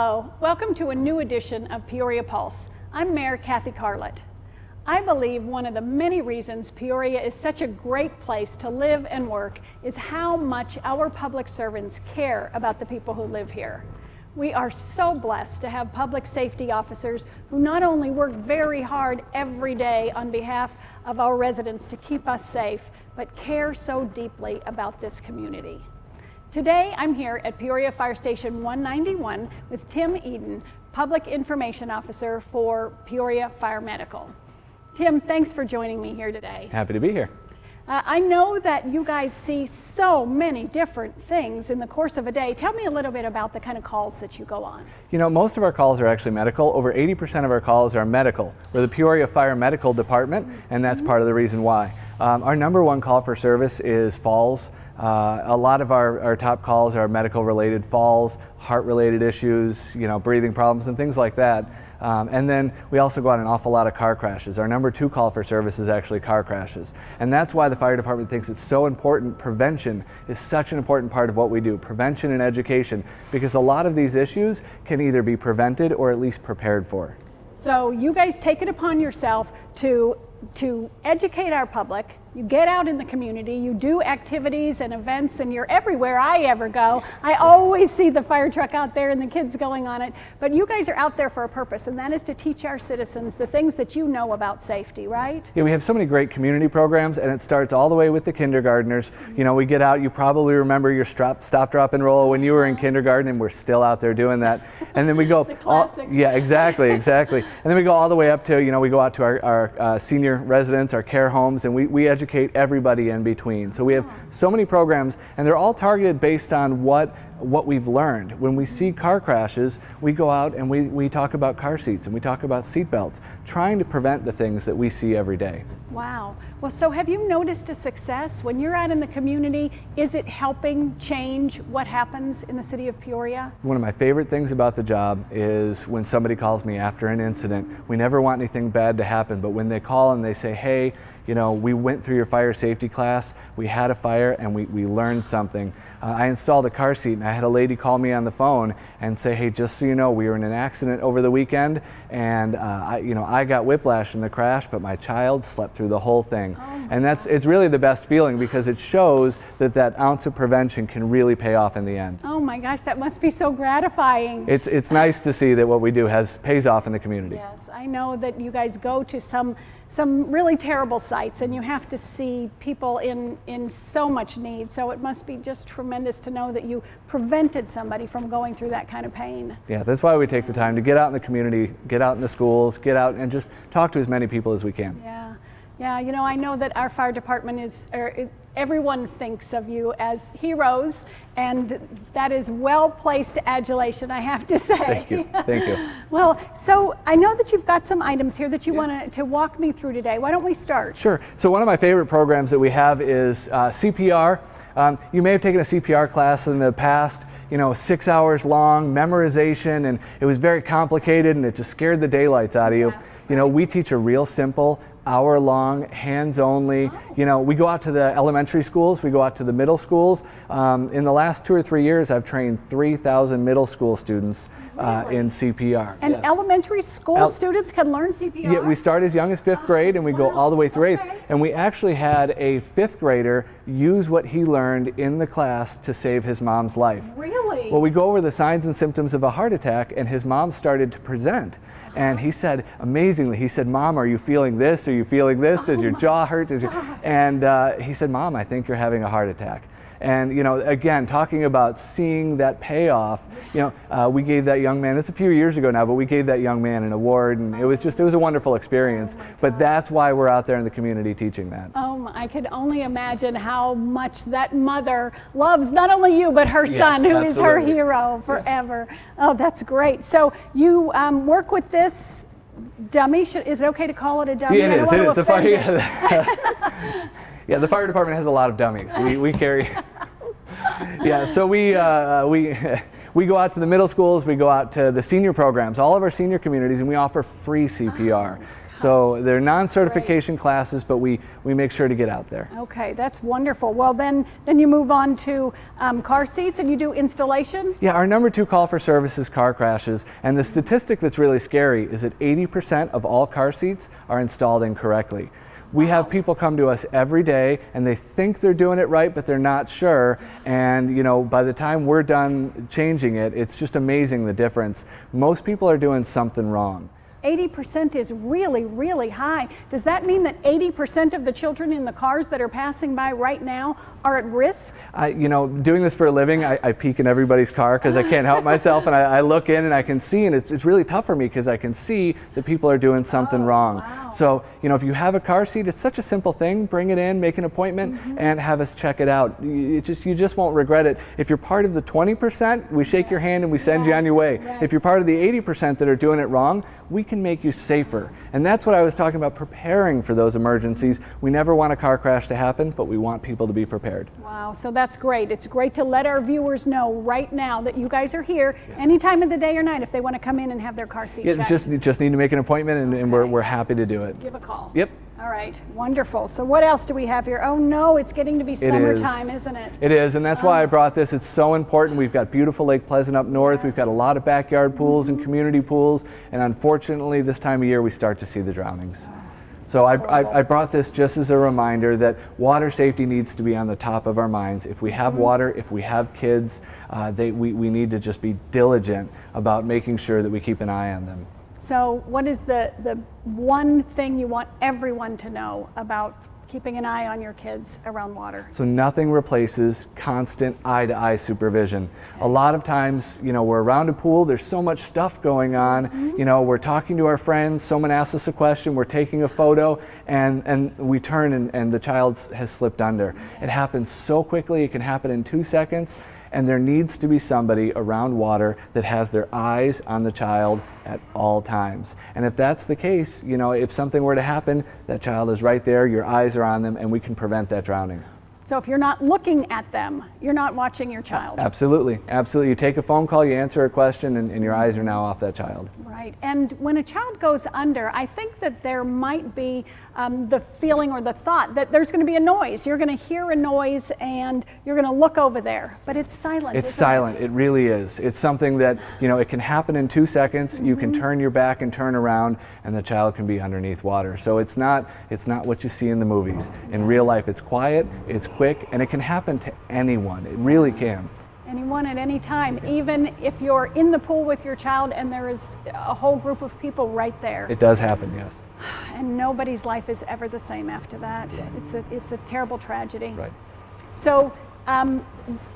Hello, welcome to a new edition of Peoria Pulse. I'm Mayor Kathy Carlat. I believe one of the many reasons Peoria is such a great place to live and work is how much our public servants care about the people who live here. We are so blessed to have public safety officers who not only work very hard every day on behalf of our residents to keep us safe, but care so deeply about this community. Today, I'm here at Peoria Fire Station 191 with Tim Eiden, Public Information Officer for Peoria Fire Medical. Tim, thanks for joining me here today. Happy to be here. I know that you guys see so many different things in the course of a day. Tell me a little bit about the kind of calls that you go on. You know, most of our calls are actually medical. Over 80% of our calls are medical. We're the Peoria Fire Medical Department, and that's part of the reason why. Our number one call for service is falls. A lot of our top calls are medical related falls, heart related issues, breathing problems and things like that. And then we also go on an awful lot of car crashes. Our number two call for service is actually car crashes. And that's why the fire department thinks it's so important. Prevention is such an important part of what we do. Prevention and education, because a lot of these issues can either be prevented or at least prepared for. So you guys take it upon yourself to educate our public. You get out in the community, you do activities and events, and you're everywhere I ever go. I always see the fire truck out there and the kids going on it. But you guys are out there for a purpose, and that is to teach our citizens the things that you know about safety, right? Yeah, we have so many great community programs, and it starts all the way with the kindergartners. We get out, you probably remember your stop, drop, and roll when you were in kindergarten, and we're still out there doing that. And then we go, the classics. Yeah, exactly. And then we go all the way up to, we go out to our senior residents, our care homes, and we educate everybody in between. So we have so many programs, and they're all targeted based on what we've learned. When we see car crashes, we go out and we talk about car seats and we talk about seat belts, trying to prevent the things that we see every day. Wow. Well, so have you noticed a success when you're out in the community? Is it helping change what happens in the city of Peoria? One of my favorite things about the job is when somebody calls me after an incident. We never want anything bad to happen, but when they call and they say, hey, we went through your fire safety class, we had a fire, and we learned something. I installed a car seat, and I had a lady call me on the phone and say, hey, just so you know, we were in an accident over the weekend, and I got whiplash in the crash, but my child slept through the whole thing. And it's really the best feeling, because it shows that ounce of prevention can really pay off in the end. Oh my gosh, that must be so gratifying. It's nice to see that what we do pays off in the community. Yes, I know that you guys go to some really terrible sites, and you have to see people in so much need. So it must be just tremendous to know that you prevented somebody from going through that kind of pain. Yeah, that's why we take the time to get out in the community, get out in the schools, get out and just talk to as many people as we can. Yeah, I know that our fire department everyone thinks of you as heroes, and that is well-placed adulation, I have to say. Thank you. Well, so I know that you've got some items here that you want to walk me through today. Why don't we start? Sure. So one of my favorite programs that we have is CPR. You may have taken a CPR class in the past, 6 hours long, memorization, and it was very complicated, and it just scared the daylights out of you. We teach a real simple, hour-long, hands-only. We go out to the elementary schools, we go out to the middle schools. In the last 2 or 3 years, I've trained 3,000 middle school students in CPR. And elementary school students can learn CPR? Yeah, we start as young as 5th grade, and we go all the way through 8th. And we actually had a 5th grader use what he learned in the class to save his mom's life. Really? Well, we go over the signs and symptoms of a heart attack, and his mom started to present. And he said, amazingly, he said, Mom, are you feeling this? Are you feeling this? Does your jaw hurt? And he said, Mom, I think you're having a heart attack. And again, talking about seeing that payoff, we gave that young man, it's a few years ago now, but we gave that young man an award, and it was a wonderful experience. But that's why we're out there in the community teaching that. I could only imagine how much that mother loves not only you, but her son, who is her hero forever. Yeah. Oh, that's great. So you work with this dummy. Is it okay to call it a dummy? Yeah, it is. The fire department has a lot of dummies. We carry. Yeah, so we we go out to the middle schools, we go out to the senior programs, all of our senior communities, and we offer free CPR. So they're non-certification classes, but we make sure to get out there. Okay, that's wonderful. Well, then you move on to car seats and you do installation? Yeah, our number 2 call for service is car crashes. And the statistic that's really scary is that 80% of all car seats are installed incorrectly. We have people come to us every day and they think they're doing it right, but they're not sure. And you know, by the time we're done changing it, it's just amazing the difference. Most people are doing something wrong. 80% is really, really high. Does that mean that 80% of the children in the cars that are passing by right now are at risk? You know, doing this for a living, I peek in everybody's car because I can't help myself, and I look in and I can see, and it's really tough for me because I can see that people are doing something wrong. Wow. So, you know, if you have a car seat, it's such a simple thing. Bring it in, make an appointment, and have us check it out. You just won't regret it. If you're part of the 20%, we shake your hand and we send you on your way. Right. If you're part of the 80% that are doing it wrong, we can make you safer. And that's what I was talking about, preparing for those emergencies. We never want a car crash to happen, but we want people to be prepared. Wow, so that's great. It's great to let our viewers know right now that you guys are here any time of the day or night if they want to come in and have their car seat checked. Just need to make an appointment, and we're happy to do it. Give a call. Yep. All right, wonderful. So what else do we have here? Oh no, it's getting to be summertime, isn't it? It is, and that's why I brought this. It's so important. We've got beautiful Lake Pleasant up north. We've got a lot of backyard pools and community pools, and unfortunately this time of year we start to see the drownings. So I brought this just as a reminder that water safety needs to be on the top of our minds. If we have water, if we have kids, we need to just be diligent about making sure that we keep an eye on them. So what is the one thing you want everyone to know about keeping an eye on your kids around water? So nothing replaces constant eye-to-eye supervision. A lot of times, you know, we're around a pool, there's so much stuff going on, you know, we're talking to our friends, someone asks us a question, we're taking a photo, and we turn and the child has slipped under. It happens so quickly, it can happen in 2 seconds, and there needs to be somebody around water that has their eyes on the child at all times. And if that's the case, you know, if something were to happen, that child is right there, your eyes are on them, and we can prevent that drowning. So if you're not looking at them, you're not watching your child. Absolutely, absolutely. You take a phone call, you answer a question, and your eyes are now off that child. Right, and when a child goes under, I think that there might be the feeling or the thought that there's going to be a noise. You're going to hear a noise and you're going to look over there, but it's silent. It's silent, it really is. It's something that, you know, it can happen in 2 seconds. You can turn your back and turn around and the child can be underneath water. So it's not what you see in the movies. In real life, it's quiet, it's quick, and it can happen to anyone. It really can. Anyone at any time, even if you're in the pool with your child and there is a whole group of people right there. It does happen, yes. And nobody's life is ever the same after that. Right. It's a terrible tragedy. Right. So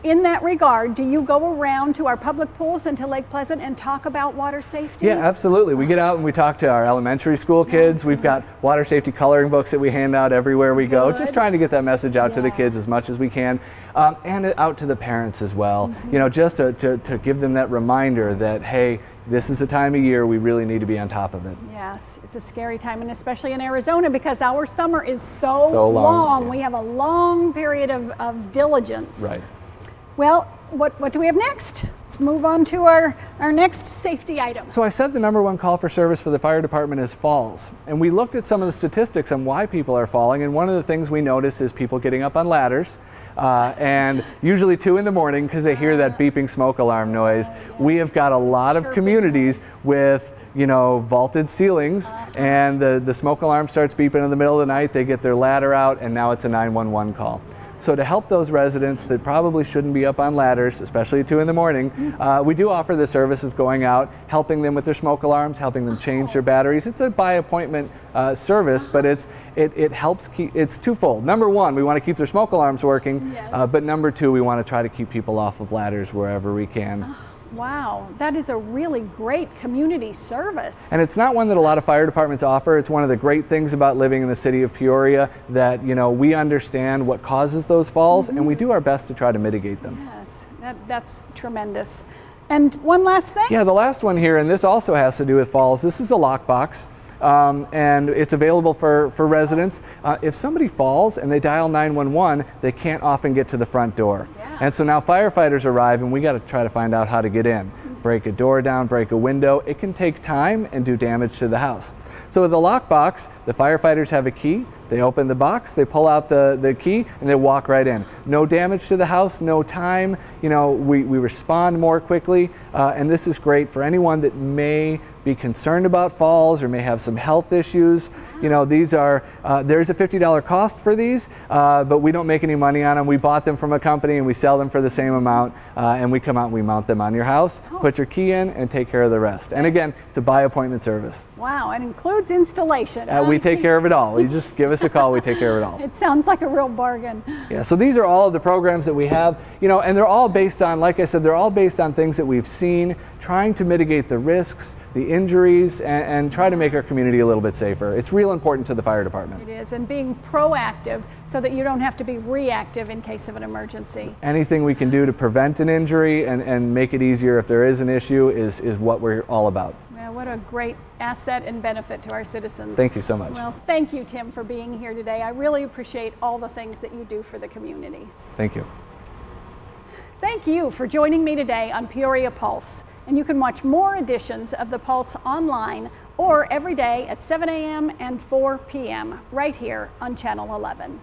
in that regard, do you go around to our public pools and to Lake Pleasant and talk about water safety? Yeah, absolutely. We get out and we talk to our elementary school kids. We've got water safety coloring books that we hand out everywhere we go, just trying to get that message out to the kids as much as we can, and out to the parents as well. You know, just to give them that reminder that, hey, this is the time of year we really need to be on top of it. Yes, it's a scary time, and especially in Arizona because our summer is so long. Yeah. We have a long period of diligence. Right. Well, what do we have next? Let's move on to our next safety item. So I said the number 1 call for service for the fire department is falls. And we looked at some of the statistics on why people are falling, and one of the things we notice is people getting up on ladders. And usually 2 in the morning because they hear that beeping smoke alarm noise. We have got a lot of communities with, you know, vaulted ceilings, and the smoke alarm starts beeping in the middle of the night. They get their ladder out, and now it's a 911 call. So to help those residents that probably shouldn't be up on ladders, especially at 2 in the morning, we do offer the service of going out, helping them with their smoke alarms, helping them change their batteries. It's a by appointment service, but it helps keep, it's twofold. Number 1, we want to keep their smoke alarms working, but number 2, we want to try to keep people off of ladders wherever we can. Wow, that is a really great community service. And it's not one that a lot of fire departments offer. It's one of the great things about living in the city of Peoria that, you know, we understand what causes those falls and we do our best to try to mitigate them. Yes, that's tremendous. And one last thing? Yeah, the last one here, and this also has to do with falls. This is a lockbox. and it's available for residents. If somebody falls and they dial 911, they can't often get to the front door. Yeah. And so now firefighters arrive and we got to try to find out how to get in. Break a door down, break a window. It can take time and do damage to the house. So with a lockbox, the firefighters have a key. They open the box, they pull out the key, and they walk right in. No damage to the house, no time. You know, we respond more quickly, and this is great for anyone that may be concerned about falls or may have some health issues. You know, these are, there's a $50 cost for these, but we don't make any money on them. We bought them from a company and we sell them for the same amount, and we come out and we mount them on your house, put your key in, and take care of the rest. And again, it's a by appointment service. Wow, it includes installation. We take care of it all. You just give us a call, we take care of it all. It sounds like a real bargain. Yeah, so these are all of the programs that we have, you know, and they're all based on, like I said, they're all based on things that we've seen, trying to mitigate the risks, the injuries, and try to make our community a little bit safer. It's real important to the fire department. It is, and being proactive so that you don't have to be reactive in case of an emergency. Anything we can do to prevent an injury and make it easier if there is an issue is what we're all about. Well, what a great asset and benefit to our citizens. Thank you so much. Well, thank you, Tim, for being here today. I really appreciate all the things that you do for the community. Thank you. Thank you for joining me today on Peoria Pulse. And you can watch more editions of the Pulse online or every day at 7 a.m. and 4 p.m. right here on Channel 11.